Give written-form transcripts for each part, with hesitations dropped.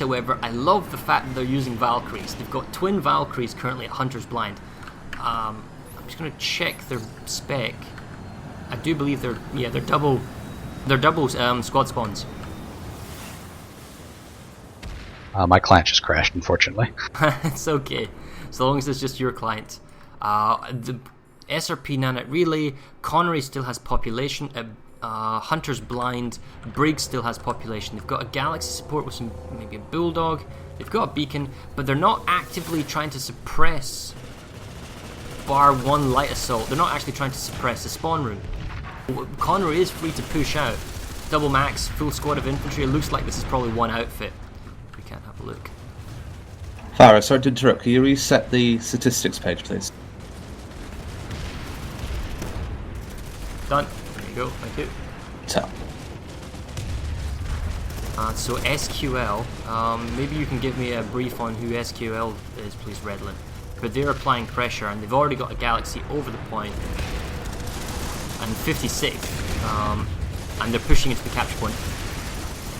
However, I love the fact that they're using Valkyries. They've got twin Valkyries currently at Hunter's Blind. I'm just going to check their spec. I do believe they're double squad spawns. My client just crashed, unfortunately. It's okay, as long as it's just your client. The SRP Nanite Relay, Connery still has population. Hunter's Blind, Briggs still has population. They've got a Galaxy support with maybe a Bulldog. They've got a beacon, but they're not actively trying to suppress bar one light assault. They're not actually trying to suppress the spawn room. Connery is free to push out. Double max, full squad of infantry. It looks like this is probably one outfit. We can't have a look. Clara, sorry to interrupt. Can you reset the statistics page, please? Done. There you go. Thank you. So SQL, maybe you can give me a brief on who SQL is, please, Redland. But they're applying pressure, and they've already got a Galaxy over the point, and 56th, and they're pushing into the capture point.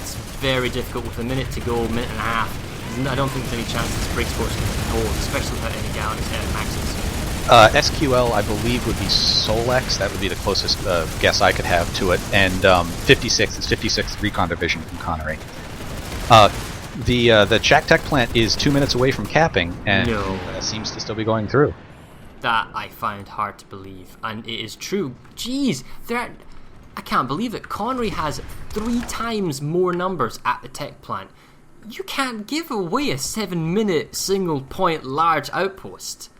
It's very difficult with a minute to go, minute and a half. I don't think there's any chance this Briggs force can hold, especially without any Galaxy maxes. SQL, I believe, would be Solex. That would be the closest guess I could have to it. And 56 is 56th Recon Division from Connery. The Jack Tech plant is 2 minutes away from capping, and seems to still be going through. That I find hard to believe, and it is true. Jeez, I can't believe it. Connery has 3 times more numbers at the tech plant. You can't give away a 7-minute single-point large outpost.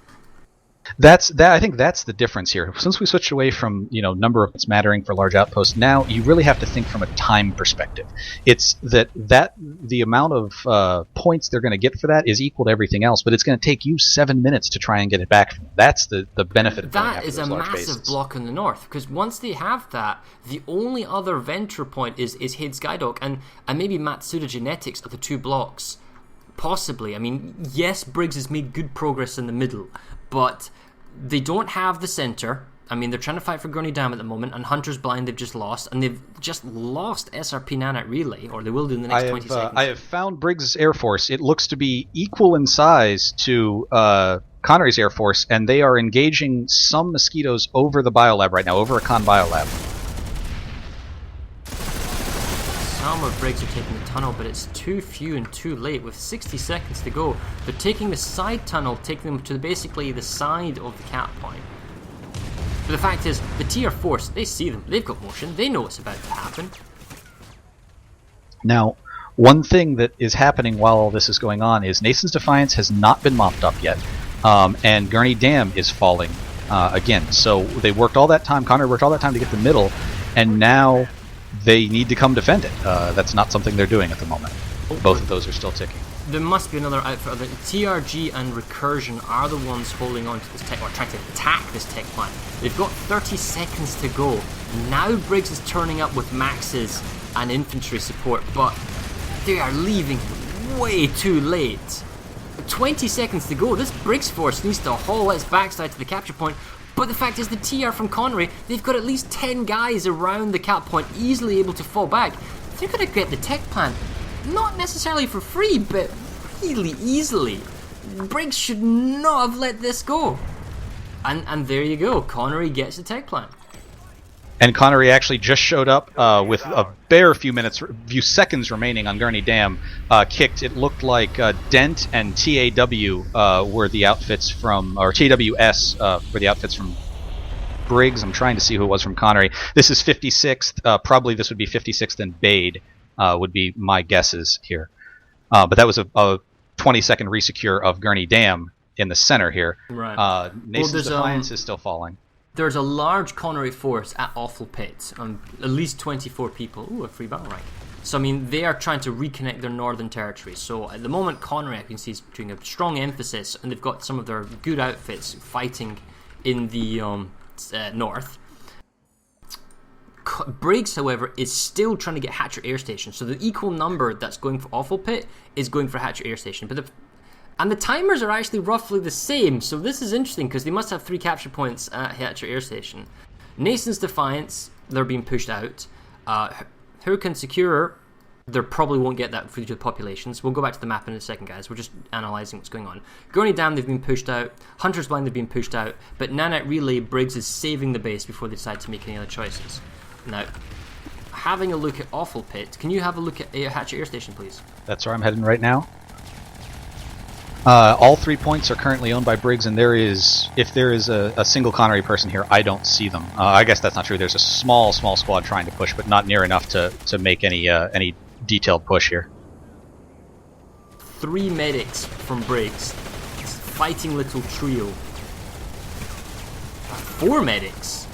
I think that's the difference here. Since we switched away from number of points mattering for large outposts, now you really have to think from a time perspective. It's that the amount of points they're going to get for that is equal to everything else, but it's going to take you 7 minutes to try and get it back from them. That's the benefit of that is a massive bases. Block in the north, because once they have that, the only other venture point is Hade Skydock and maybe Matsuda Genetics are the 2 blocks. Possibly. I mean, yes, Briggs has made good progress in the middle, but they don't have the center. I mean, they're trying to fight for Gurney Dam at the moment, and Hunter's Blind they've just lost, and they've just lost SRP Nanite Relay, or they will do in the next 20 seconds. I have found Briggs' Air Force. It looks to be equal in size to Connery's Air Force, and they are engaging some mosquitoes over the biolab right now, over a Con biolab. Some of Briggs are taking the tunnel, but it's too few and too late. With 60 seconds to go, they're taking the side tunnel, taking them to basically the side of the cap point. But the fact is, the TR force, they see them, they've got motion, they know what's about to happen. Now, one thing that is happening while all this is going on is Nason's Defiance has not been mopped up yet, and Gurney Dam is falling again. So they worked all that time, Connery worked all that time to get the middle, and now they need to come defend it. That's not something they're doing at the moment. Both of those are still ticking. There must be another outfit. The TRG and Recursion are the ones holding on to this tech, or trying to attack this tech plant. They've got 30 seconds to go. Now Briggs is turning up with maxes and infantry support, but they are leaving way too late. 20 seconds to go. This Briggs force needs to haul its backside to the capture point. But the fact is, the TR from Connery, they've got at least 10 guys around the cap point, easily able to fall back. They're going to get the tech plant, not necessarily for free, but really easily. Briggs should not have let this go. And there you go, Connery gets the tech plant. And Connery actually just showed up with a bare few seconds remaining on Gurney Dam. Kicked. It looked like Dent and TAW were the outfits from, or TAWS were the outfits from Briggs. I'm trying to see who it was from Connery. This is 56th. Probably this would be 56th and Bade would be my guesses here. But that was a 20-second resecure of Gurney Dam in the center here. Right. Nason's Defiance is still falling. There's a large Connery force at Awful Pit, at least 24 people. Ooh, a free battle rank. So, I mean, they are trying to reconnect their northern territories. So, at the moment, Connery, I can see, is doing a strong emphasis, and they've got some of their good outfits fighting in the north. Briggs, however, is still trying to get Hatcher Air Station. So, the equal number that's going for Awful Pit is going for Hatcher Air Station. And the timers are actually roughly the same, so this is interesting because they must have 3 capture points at Hatcher Air Station. Nason's Defiance, they're being pushed out. Who can secure They probably won't get that due to the populations. We'll go back to the map in a second, guys. We're just analysing what's going on. Gurney Dam, they've been pushed out. Hunter's Blind, they've been pushed out. But Nanite Relay, Briggs is saving the base before they decide to make any other choices. Now, having a look at Awful Pit, can you have a look at Hatchet Air Station, please? That's where I'm heading right now. All 3 points are currently owned by Briggs, and if there is a single Connery person here, I don't see them. I guess that's not true. There's a small squad trying to push, but not near enough to make any detailed push here. 3 medics from Briggs. It's a fighting little trio. 4 medics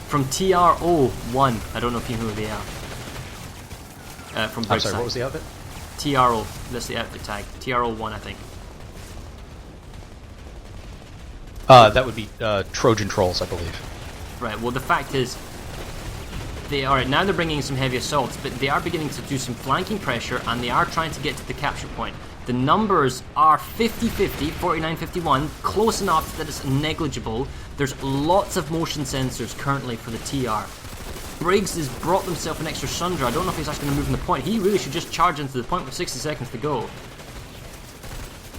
from TRO1. I don't know if you know who they are. From Briggs. I'm sorry, what was the outfit? TRO. That's the outfit tag. TRO1, I think. That would be Trojan Trolls, I believe. Right. Well, the fact is, now they're bringing in some heavy assaults, but they are beginning to do some flanking pressure, and they are trying to get to the capture point. The numbers are 50-50, 49-51, close enough that it's negligible. There's lots of motion sensors currently for the TR. Briggs has brought himself an extra Sundra. I don't know if he's actually going to move in the point. He really should just charge into the point with 60 seconds to go.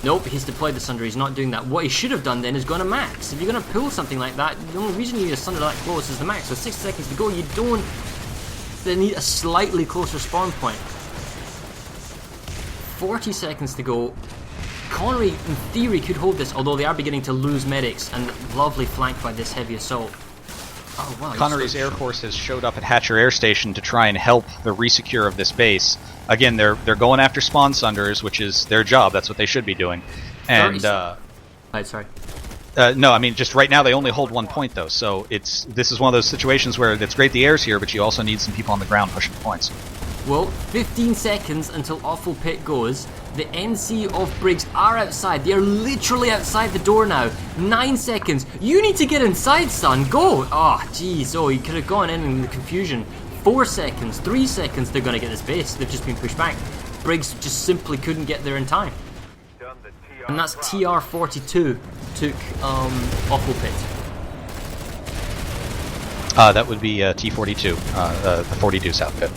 Nope, he's deployed the Sundra. He's not doing that. What he should have done then is gone to max. If you're going to pull something like that, the only reason you need a Sundra that close is the max. So 60 seconds to go, you don't... They need a slightly closer spawn point. 40 seconds to go. Connery, in theory, could hold this, although they are beginning to lose medics, and lovely flanked by this heavy assault. Oh, wow, Connery's Air Force has showed up at Hatcher Air Station to try and help the resecure of this base. Again, they're going after spawn sunders, which is their job. That's what they should be doing. And sorry. No, I mean, just right now they only hold 1 point though. So this is one of those situations where it's great the air's here, but you also need some people on the ground pushing the points. Well, 15 seconds until Awful Pit goes. The NC of Briggs are outside. They are literally outside the door now. 9 seconds. You need to get inside, son. Go. Oh, jeez. Oh, you could have gone in the confusion. 4 seconds. 3 seconds. They're going to get this base. They've just been pushed back. Briggs just simply couldn't get there in time. And that's TR-42 took Awful Pit. That would be T-42, the 42's outfit.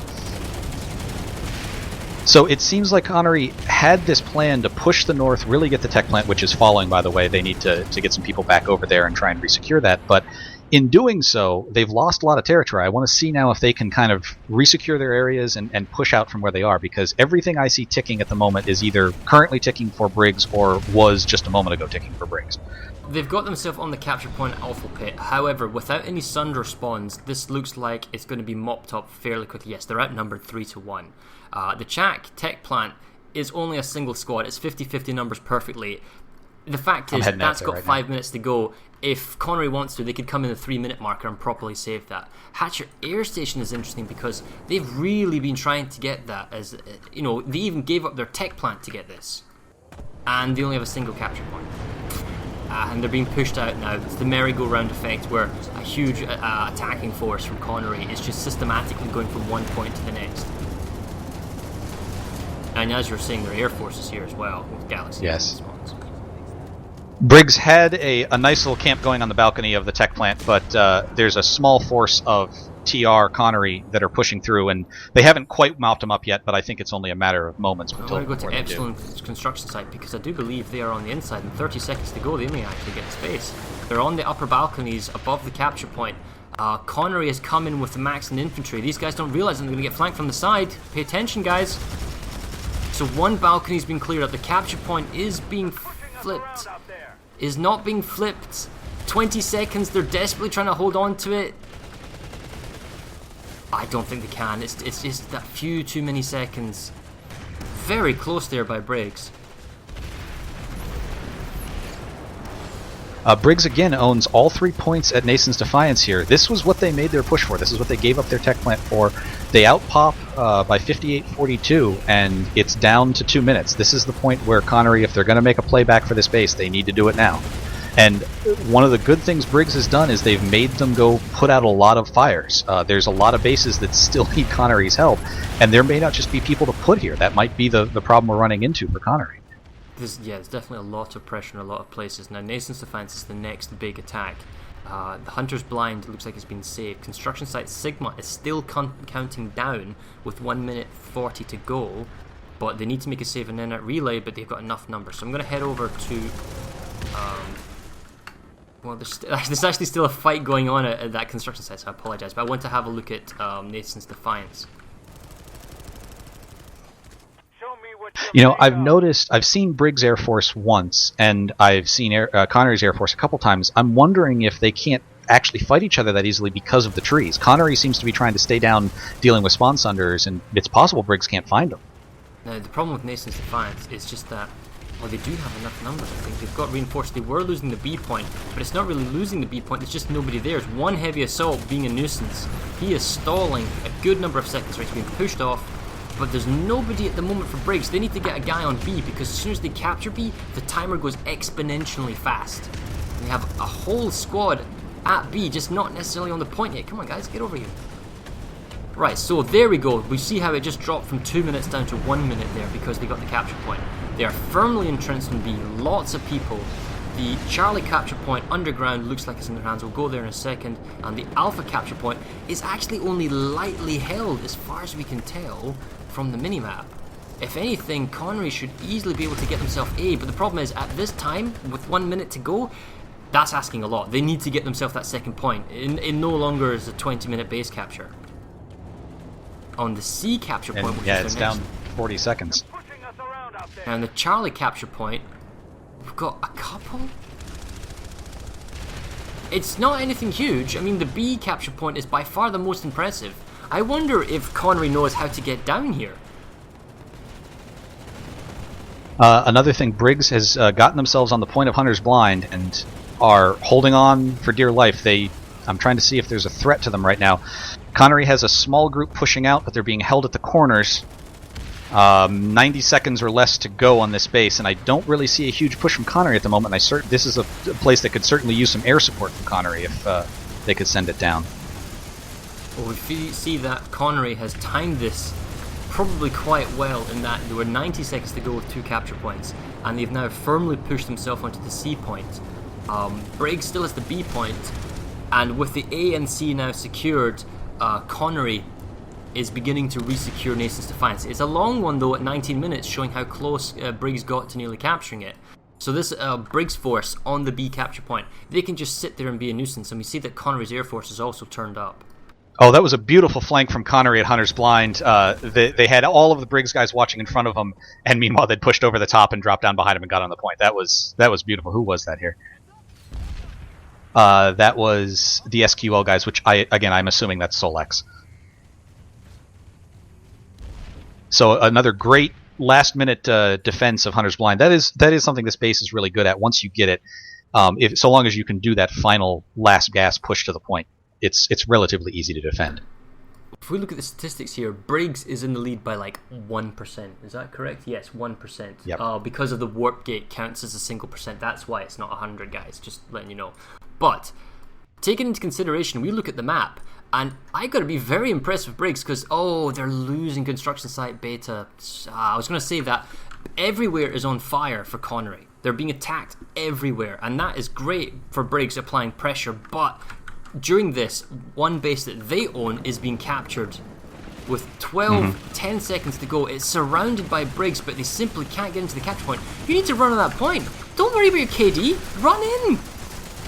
So it seems like Connery had this plan to push the north, really get the tech plant, which is falling, by the way. They need to get some people back over there and try and resecure that. But in doing so, they've lost a lot of territory. I want to see now if they can kind of resecure their areas and push out from where they are, because everything I see ticking at the moment is either currently ticking for Briggs or was just a moment ago ticking for Briggs. They've got themselves on the capture point at Awful Pit. However, without any Sundra spawns, this looks like it's going to be mopped up fairly quickly. Yes, they're outnumbered 3-1. The Chak tech plant is only a single squad. It's 50-50 numbers perfectly. The fact is, that's got 5 minutes to go. If Connery wants to, they could come in the 3-minute marker and properly save that. Hatcher Air Station is interesting because they've really been trying to get that. As you know, they even gave up their tech plant to get this, and they only have a single capture point. And they're being pushed out now. It's the merry-go-round effect where a huge attacking force from Connery is just systematically going from one point to the next. And as you're saying, their air force is here as well with Galaxy. Yes. Briggs had a nice little camp going on the balcony of the tech plant, but there's a small force of TR Connery that are pushing through, and they haven't quite mopped them up yet, but I think it's only a matter of moments until I want to go to Epsilon construction site because I do believe they are on the inside, and 30 seconds to go, they may actually get space. They're on the upper balconies above the capture point. Connery has come in with the max and infantry. These guys don't realize they're going to get flanked from the side. Pay attention, guys. So one balcony's been cleared up. The capture point is being flipped. Is not being flipped. 20 seconds. They're desperately trying to hold on to it. I don't think they can. It's just that few too many seconds. Very close there by Briggs. Briggs again owns all 3 points at Nason's Defiance here. This was what they made their push for. This is what they gave up their tech plant for. They outpop by 58-42, and it's down to 2 minutes. This is the point where Connery, if they're going to make a playback for this base, they need to do it now. And one of the good things Briggs has done is they've made them go put out a lot of fires. There's a lot of bases that still need Connery's help, and there may not just be people to put here. That might be the problem we're running into for Connery. There's definitely a lot of pressure in a lot of places. Now, Nason's Defense is the next big attack. The Hunter's Blind looks like it's been saved. Construction site Sigma is still counting down with 1 minute 40 to go, but they need to make a save and then at relay, but they've got enough numbers. So I'm going to head over to... well, there's actually still a fight going on at that construction site, so I apologise, but I want to have a look at Nathan's Defiance. I've seen Briggs Air Force once, and I've seen Connery's Air Force a couple times. I'm wondering if they can't actually fight each other that easily because of the trees. Connery seems to be trying to stay down dealing with spawn sunders, and it's possible Briggs can't find them. Now, the problem with Nathan's Defiance is just that, well, they do have enough numbers, I think. They've got reinforced. They were losing the B point, but it's not really losing the B point, it's just nobody there. It's one heavy assault being a nuisance. He is stalling a good number of seconds, right? He's being pushed off. But there's nobody at the moment for Briggs. They need to get a guy on B, because as soon as they capture B, the timer goes exponentially fast. They have a whole squad at B, just not necessarily on the point yet. Come on, guys, get over here. Right, so there we go. We see how it just dropped from 2 minutes down to 1 minute there because they got the capture point. They are firmly entrenched in B. Lots of people. The Charlie capture point underground looks like it's in their hands. We'll go there in a second. And the Alpha capture point is actually only lightly held as far as we can tell from the minimap. If anything, Connery should easily be able to get themselves A, but the problem is at this time, with 1 minute to go, that's asking a lot. They need to get themselves that second point. It no longer is a 20-minute base capture. On the C capture point, which is it's down 40 seconds. And the Charlie capture point, we've got a couple. It's not anything huge. I mean, the B capture point is by far the most impressive. I wonder if Connery knows how to get down here. Another thing, Briggs has gotten themselves on the point of Hunter's Blind and are holding on for dear life. I'm trying to see if there's a threat to them right now. Connery has a small group pushing out, but they're being held at the corners. 90 seconds or less to go on this base, and I don't really see a huge push from Connery at the moment. This is a place that could certainly use some air support from Connery if they could send it down. Well, we see that Connery has timed this probably quite well in that there were 90 seconds to go with 2 capture points, and they've now firmly pushed themselves onto the C point. Briggs still has the B point, and with the A and C now secured, Connery is beginning to re-secure Nathan's Defiance. It's a long one though at 19 minutes, showing how close Briggs got to nearly capturing it. So this Briggs force on the B capture point, they can just sit there and be a nuisance, and we see that Connery's Air Force is also turned up. Oh, that was a beautiful flank from Connery at Hunter's Blind. They had all of the Briggs guys watching in front of them, and meanwhile they'd pushed over the top and dropped down behind him and got on the point. That was beautiful. Who was that here? That was the SQL guys, which I'm assuming that's Solex. So another great last-minute defense of Hunter's Blind. That is something this base is really good at. Once you get it, so long as you can do that final last gas push to the point, it's relatively easy to defend. If we look at the statistics here, Briggs is in the lead by like 1%. Is that correct? Yes, 1%. Yep. Because of the warp gate counts as a single percent. That's why it's not 100, guys. Just letting you know. But taking into consideration, we look at the map, and I got to be very impressed with Briggs because they're losing construction site beta. I was going to say that everywhere is on fire for Connery. They're being attacked everywhere, and that is great for Briggs applying pressure. But during this, one base that they own is being captured with 10 seconds to go. It's surrounded by Briggs, but they simply can't get into the capture point. You need to run on that point. Don't worry about your KD. Run in.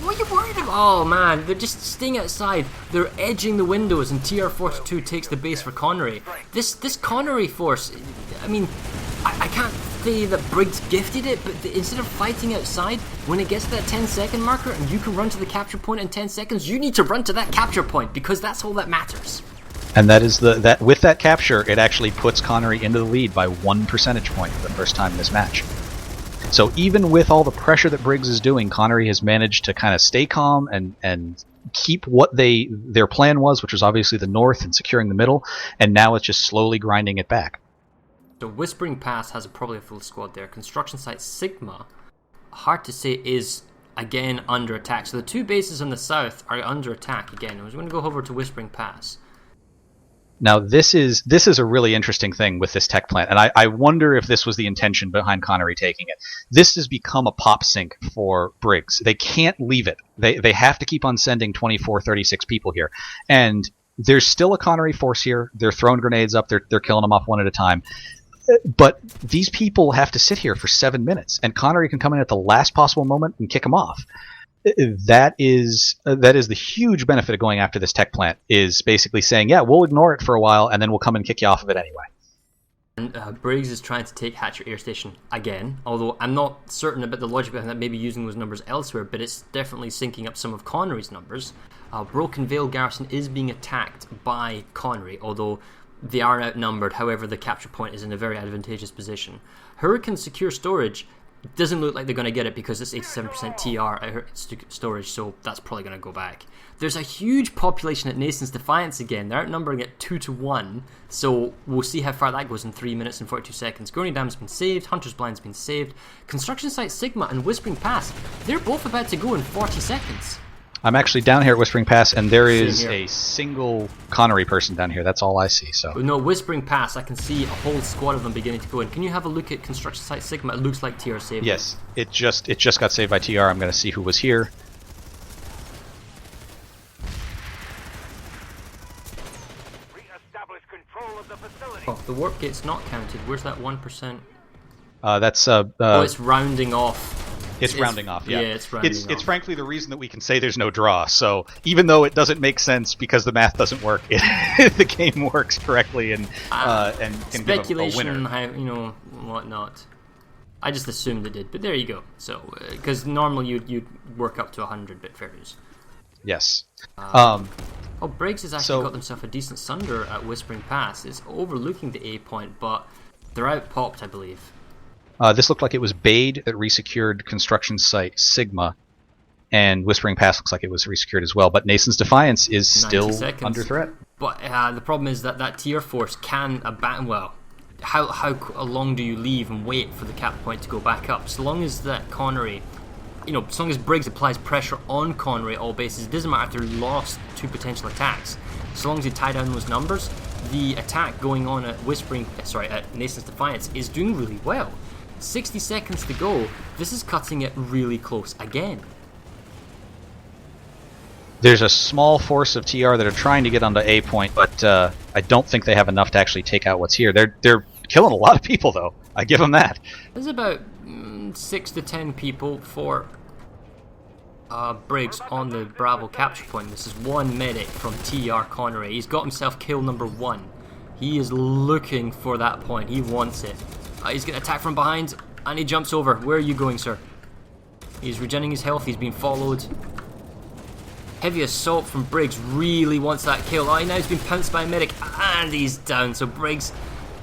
What are you worried about? Oh man, they're just staying outside. They're edging the windows, and TR-42 takes the base for Connery. This Connery force, I mean, I can't say that Briggs gifted it, but instead of fighting outside, when it gets to that 10-second marker and you can run to the capture point in 10 seconds, you need to run to that capture point because that's all that matters. And that is with that capture, it actually puts Connery into the lead by 1 percentage point for the first time in this match. So even with all the pressure that Briggs is doing, Connery has managed to kind of stay calm and keep what their plan was, which was obviously the north and securing the middle, and now it's just slowly grinding it back. So Whispering Pass has probably a full squad there. Construction site Sigma, hard to say, is again under attack. So the 2 bases on the south are under attack again. I'm just going to go over to Whispering Pass. Now this is a really interesting thing with this tech plant, and I wonder if this was the intention behind Connery taking it. This has become a pop sink for Briggs. They can't leave it. They have to keep on sending 24, 36 people here, and there's still a Connery force here. They're throwing grenades up. They're killing them off one at a time. But these people have to sit here for 7 minutes, and Connery can come in at the last possible moment and kick them off. That is the huge benefit of going after this tech plant, is basically saying, yeah, we'll ignore it for a while, and then we'll come and kick you off of it anyway. And Briggs is trying to take Hatcher Air Station again, although I'm not certain about the logic behind that, maybe using those numbers elsewhere, but it's definitely syncing up some of Connery's numbers. Broken Vale Garrison is being attacked by Connery, although they are outnumbered. However, the capture point is in a very advantageous position. Hurricane Secure Storage doesn't look like they're going to get it because it's 87% TR storage, so that's probably going to go back. There's a huge population at Nason's Defiance again. They're outnumbering it 2-1, so we'll see how far that goes in 3 minutes and 42 seconds. Gurney Dam's been saved, Hunter's Blind's been saved. Construction Site Sigma and Whispering Pass, they're both about to go in 40 seconds. I'm actually down here at Whispering Pass, and there is a single Connery person down here. That's all I see. So no, Whispering Pass, I can see a whole squad of them beginning to go in. Can you have a look at Construction Site Sigma? It looks like TR saved. Yes, it just got saved by TR. I'm going to see who was here. Re-establish control of the facility. Oh, the warp gate's not counted. Where's that 1%? That's it's rounding off. It's rounding off, yeah. It's rounding off. It's frankly the reason that we can say there's no draw. So even though it doesn't make sense because the math doesn't work, the game works correctly and can speculation give a winner. How, whatnot. I just assumed it did, but there you go. So because normally you'd work up to 100 bit fairness. Yes. Briggs has actually got themselves a decent sunder at Whispering Pass. It's overlooking the A point, but they're out popped, I believe. This looked like it was Bade that resecured construction site Sigma, and Whispering Pass looks like it was resecured as well. But Nason's Defiance is still under threat. But the problem is that tier force can abandon. Well, how long do you leave and wait for the cap point to go back up? So long as that Connery, as long as Briggs applies pressure on Connery at all bases, it doesn't matter if they lost 2 potential attacks. So long as they tie down those numbers, the attack going on at at Nason's Defiance is doing really well. 60 seconds to go. This is cutting it really close again. There's a small force of TR that are trying to get onto A point, but I don't think they have enough to actually take out what's here. They're killing a lot of people, though. I give them that. There's about 6 to 10 people for Briggs on the Bravo capture point. This is one medic from TR Connery. He's got himself kill number 1. He is looking for that point. He wants it. He's getting attacked from behind, and he jumps over. Where are you going, sir? He's regenerating his health. He's being followed. Heavy assault from Briggs. Really wants that kill. Now he's been pounced by a medic, and he's down. So Briggs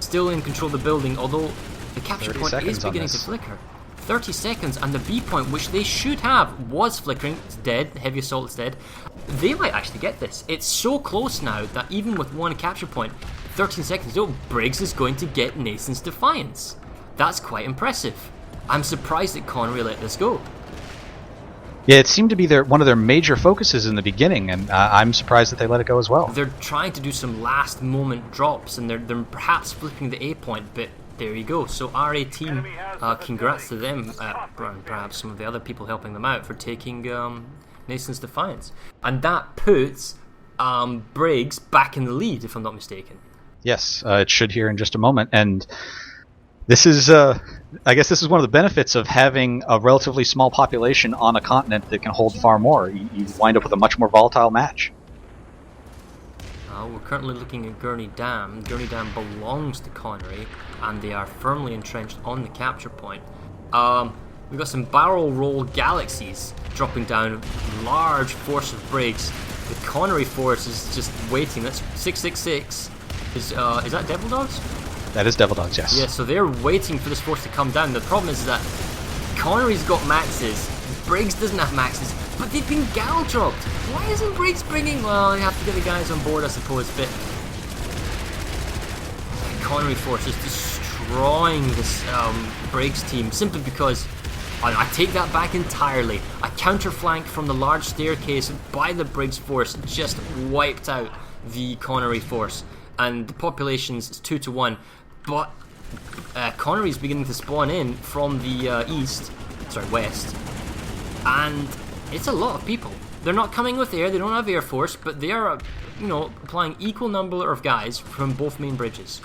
still in control of the building, although the capture point is beginning to flicker. 30 seconds, and the B point, which they should have, was flickering. It's dead. Heavy assault is dead. They might actually get this. It's so close now that even with one capture point, 13 seconds, Briggs is going to get Nason's Defiance. That's quite impressive. I'm surprised that Connery let this go. Yeah, it seemed to be one of their major focuses in the beginning, and I'm surprised that they let it go as well. They're trying to do some last moment drops, and they're perhaps flipping the A point, but there you go. So RA team, congrats to them, and perhaps some of the other people helping them out for taking Nason's Defiance. And that puts Briggs back in the lead, if I'm not mistaken. Yes, it should here in just a moment, and this is, I guess this is one of the benefits of having a relatively small population on a continent that can hold far more. You wind up with a much more volatile match. We're currently looking at Gurney Dam. Gurney Dam belongs to Connery, and they are firmly entrenched on the capture point. We've got some barrel roll galaxies dropping down, large force of Briggs. The Connery force is just waiting. That's 666. Is that Devil Dogs? That is Devil Dogs, yes. Yeah, so they're waiting for this force to come down. The problem is that Connery's got maxes, Briggs doesn't have maxes, but they've been gal dropped. Why isn't Briggs bringing... Well, you have to get the guys on board, I suppose, but... The Connery force is destroying this Briggs team simply because... I take that back entirely. A counterflank from the large staircase by the Briggs force just wiped out the Connery force. and the population's 2-1. But Connery's beginning to spawn in from the west, and it's a lot of people. They're not coming with air, they don't have air force, but they are, applying equal number of guys from both main bridges.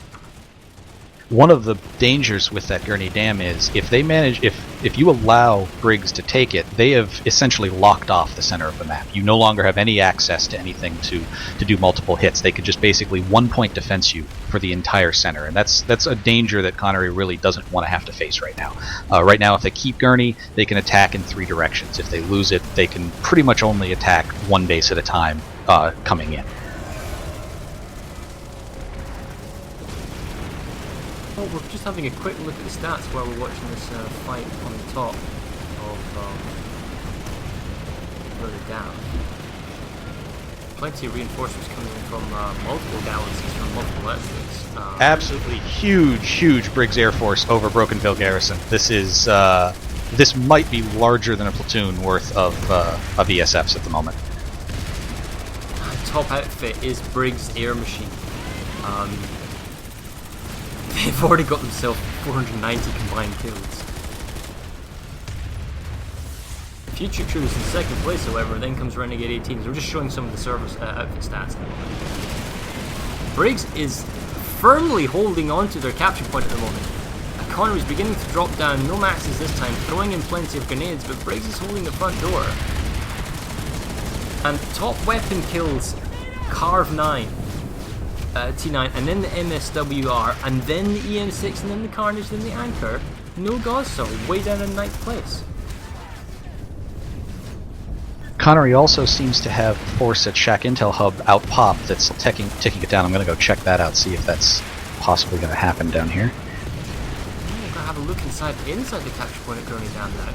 One of the dangers with that Gurney Dam is if you allow Briggs to take it, they have essentially locked off the center of the map. You no longer have any access to anything to do multiple hits. They could just basically 1-point defense you for the entire center, and that's a danger that Connery really doesn't want to have to face right now. Right now, if they keep Gurney, they can attack in 3 directions. If they lose it, they can pretty much only attack one base at a time coming in. We're just having a quick look at the stats while we're watching this fight on the top of further down. Plenty of reinforcements coming in from multiple galaxies, from multiple outfits. Absolutely huge Briggs Air Force over Brokenville Garrison. This might be larger than a platoon worth of ESFs at the moment. Top outfit is Briggs Air Machine. They've already got themselves 490 combined kills. Future Crew is in second place, however, then comes Renegade 18. So we're just showing some of the service outfit stats. Briggs is firmly holding on to their capture point at the moment. Connery's beginning to drop down, no maxes this time, throwing in plenty of grenades, but Briggs is holding the front door. And top weapon kills Carve 9. T9, and then the MSWR, and then the EM6, and then the Carnage, then the Anchor. No Gauss, way down in 9th place. Connery also seems to have force at Shack Intel Hub out pop that's ticking it down. I'm going to go check that out, see if that's possibly going to happen down here. I'm going to have a look inside the capture point at Gurney Dam now.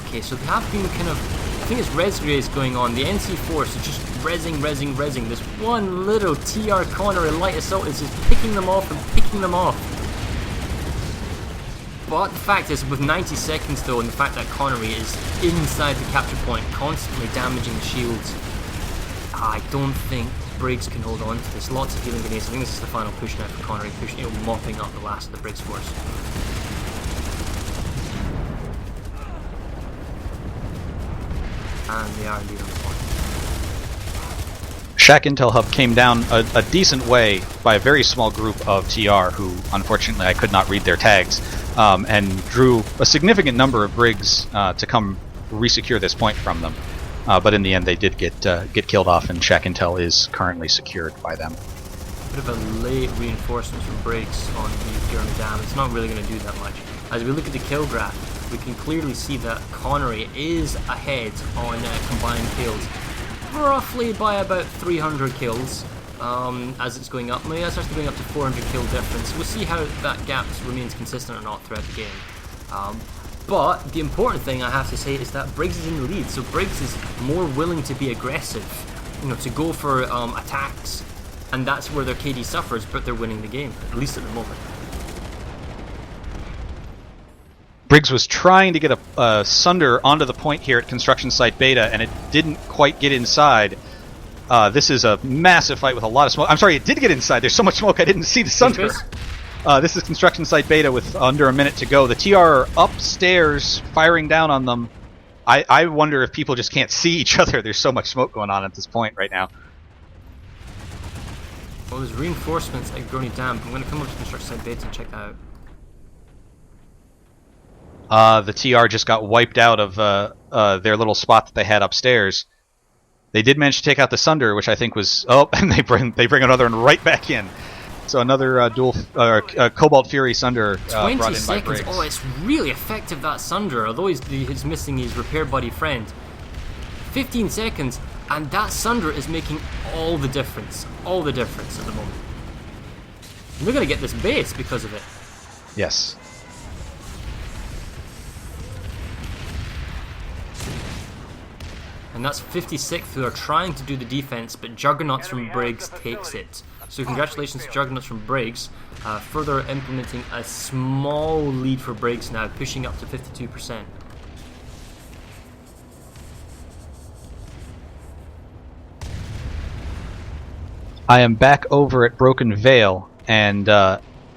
Okay, so they have been kind of, I think it's res race going on. The NC Force is just rezzing. This one little TR Connery light assault is just picking them off. But the fact is, with 90 seconds though, and the fact that Connery is inside the capture point, constantly damaging the shields, I don't think Briggs can hold on to this. Lots of healing grenades. I think this is the final push now for Connery, mopping up the last of the Briggs force. And they are indeed on the point. Shack Intel Hub came down a decent way by a very small group of TR who, unfortunately, I could not read their tags, and drew a significant number of Briggs to come resecure this point from them. But in the end, they did get killed off, and Shack Intel is currently secured by them. Bit of a late reinforcement from Briggs on the Gurney Dam. It's not really going to do that much. As we look at the kill graph, we can clearly see that Connery is ahead on combined kills, roughly by about 300 kills as it's going up. Maybe that's actually going up to 400 kill difference. We'll see how that gap remains consistent or not throughout the game. But the important thing I have to say is that Briggs is in the lead, so Briggs is more willing to be aggressive, to go for attacks, and that's where their KD suffers, but they're winning the game, at least at the moment. Briggs was trying to get a Sunder onto the point here at Construction Site Beta, and it didn't quite get inside. This is a massive fight with a lot of smoke. I'm sorry, it did get inside. There's so much smoke I didn't see the Sunder. This is Construction Site Beta with under a minute to go. The TR are upstairs firing down on them. I wonder if people just can't see each other. There's so much smoke going on at this point right now. Well, there's reinforcements at Gurney Dam. I'm going to come up to Construction Site Beta and check that out. The TR just got wiped out of their little spot that they had upstairs. They did manage to take out the Sunder, which I think was... Oh, and they bring another one right back in. So another dual Cobalt Fury Sunder brought in by 20 seconds. Briggs. Oh, it's really effective, that Sunder, although he's missing his repair buddy friend. 15 seconds, and that Sunder is making all the difference at the moment. And they're going to get this base because of it. Yes. And that's 56th who are trying to do the defense, but Juggernauts from Briggs takes it. So congratulations to Juggernauts from Briggs, further implementing a small lead for Briggs now, pushing up to 52%. I am back over at Broken Vale, and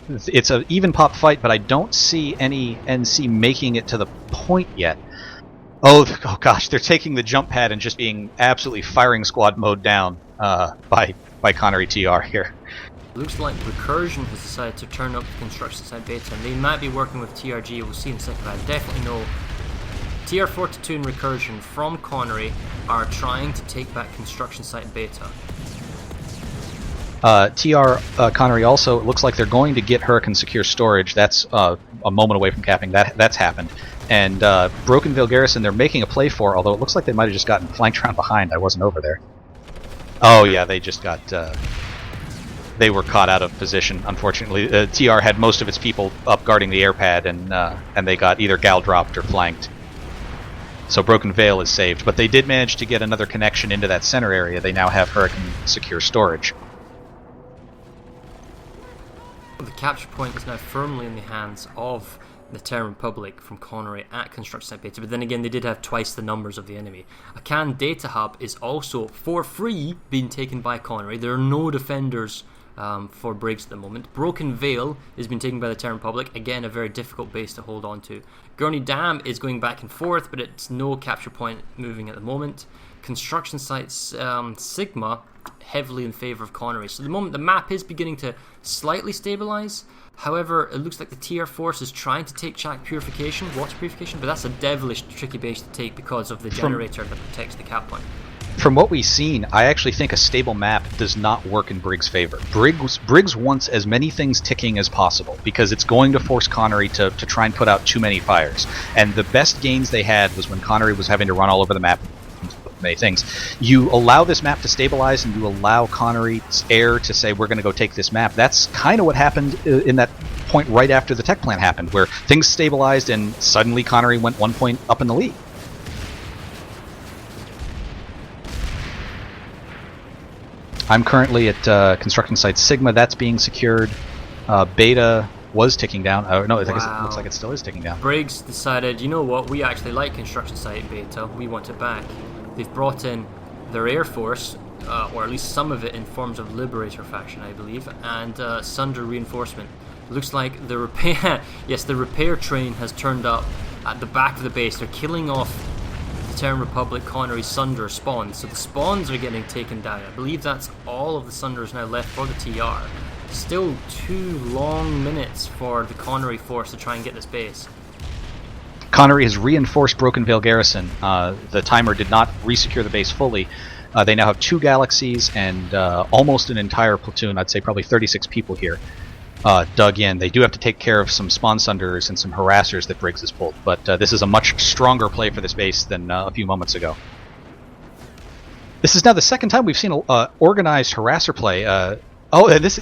it's an even pop fight, but I don't see any NC making it to the point yet. Oh gosh, they're taking the jump pad and just being absolutely firing squad mode down by Connery TR here. Looks like Recursion has decided to turn up the construction site beta, and they might be working with TRG. We'll see in a second, but I definitely know TR42 and Recursion from Connery are trying to take back construction site beta. Connery also, it looks like they're going to get Hurricane secure storage. That's a moment away from capping. That's happened. And Broken Vale Garrison, they're making a play for, although it looks like they might have just gotten flanked around behind. I wasn't over there. Oh yeah, they just got... they were caught out of position, unfortunately. TR had most of its people up guarding the air pad, and they got either gal dropped or flanked. So Broken Vale is saved, but they did manage to get another connection into that center area. They now have Hurricane secure storage. The capture point is now firmly in the hands of the Terran Republic from Connery at construction site beta, but then again they did have twice the numbers of the enemy. A CAN data hub is also for free being taken by Connery. There are no defenders for Briggs at the moment. Broken Vale is being taken by the Terran Republic, again a very difficult base to hold on to. Gurney Dam is going back and forth, but it's no capture point moving at the moment. Construction sites Sigma heavily in favour of Connery. So at the moment the map is beginning to slightly stabilise. However, it looks like the TR force is trying to take Chak Purification, Water Purification, but that's a devilish tricky base to take because of the generator that protects the cap point. From what we've seen, I actually think a stable map does not work in Briggs' favor. Briggs wants as many things ticking as possible because it's going to force Connery to try and put out too many fires. And the best gains they had was when Connery was having to run all over the map. Many things. You allow this map to stabilize and you allow Connery's air to say we're going to go take this map. That's kind of what happened in that point right after the tech plant happened, where things stabilized and suddenly Connery went 1 point up in the lead. I'm currently at construction site Sigma. That's being secured. Beta was ticking down. No, I guess it looks like it still is ticking down. Briggs decided, you know what, we actually like construction site beta. We want it back. They've brought in their air force, or at least some of it in forms of Liberator faction, I believe, and Sunder reinforcement. It looks like the repair, yes, the repair train has turned up at the back of the base. They're killing off the Terran Republic Connery Sunder spawns, so the spawns are getting taken down. I believe that's all of the Sunders now left for the TR. Still 2 long minutes for the Connery force to try and get this base. Connery has reinforced Broken Vale Garrison. The timer did not resecure the base fully. They now have 2 galaxies and almost an entire platoon, I'd say probably 36 people here, dug in. They do have to take care of some spawn sunders and some harassers that Briggs has pulled, but this is a much stronger play for this base than a few moments ago. This is now the second time we've seen an organized harasser play.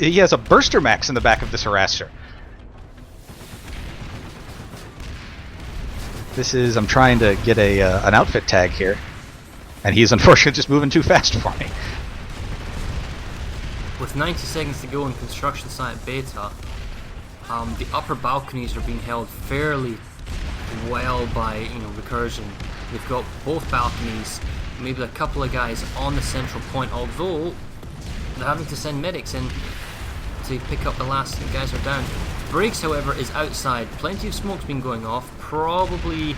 He has a Burster Max in the back of this harasser. I'm trying to get an outfit tag here, and he's unfortunately just moving too fast for me. With 90 seconds to go in construction site beta, the upper balconies are being held fairly well by Recursion. They've got both balconies, maybe a couple of guys on the central point, although they're having to send medics in to pick up the last guys are down. Briggs, however, is outside. Plenty of smoke's been going off, probably